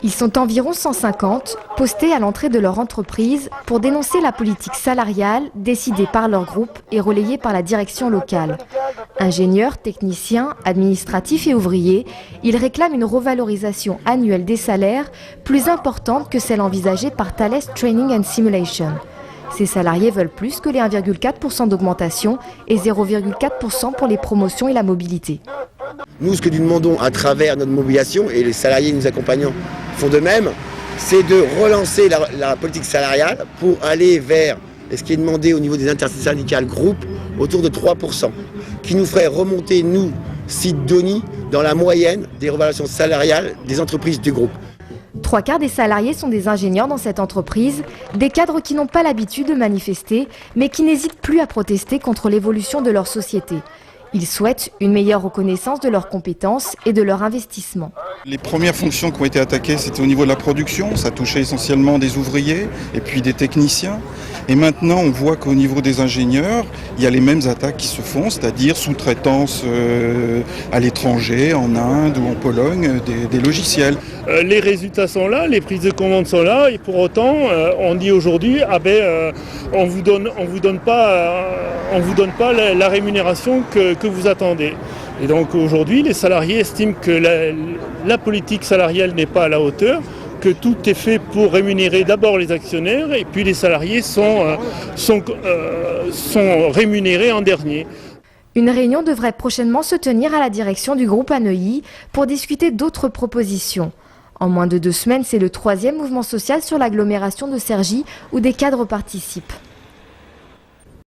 Ils sont environ 150, postés à l'entrée de leur entreprise pour dénoncer la politique salariale décidée par leur groupe et relayée par la direction locale. Ingénieurs, techniciens, administratifs et ouvriers, ils réclament une revalorisation annuelle des salaires plus importante que celle envisagée par Thales Training and Simulation. Ces salariés veulent plus que les 1,4% d'augmentation et 0,4% pour les promotions et la mobilité. Nous, ce que nous demandons à travers notre mobilisation, et les salariés nous accompagnant font de même, c'est de relancer la politique salariale pour aller vers ce qui est demandé au niveau des intersyndicales groupes, autour de 3%, qui nous ferait remonter, nous, Sidonie, dans la moyenne des revalorisations salariales des entreprises du groupe. 3/4 des salariés sont des ingénieurs dans cette entreprise, des cadres qui n'ont pas l'habitude de manifester, mais qui n'hésitent plus à protester contre l'évolution de leur société. Ils souhaitent une meilleure reconnaissance de leurs compétences et de leur investissement. Les premières fonctions qui ont été attaquées, c'était au niveau de la production. Ça touchait essentiellement des ouvriers et puis des techniciens. Et maintenant, on voit qu'au niveau des ingénieurs, il y a les mêmes attaques qui se font, c'est-à-dire sous-traitance à l'étranger, en Inde ou en Pologne, des logiciels. Les résultats sont là, les prises de commande sont là, et pour autant, on dit aujourd'hui, on vous donne pas la rémunération que vous attendez. Et donc aujourd'hui, les salariés estiment que la politique salariale n'est pas à la hauteur, que tout est fait pour rémunérer d'abord les actionnaires et puis les salariés sont rémunérés en dernier. Une réunion devrait prochainement se tenir à la direction du groupe Neuilly pour discuter d'autres propositions. En moins de 2 semaines, c'est le 3e mouvement social sur l'agglomération de Cergy où des cadres participent.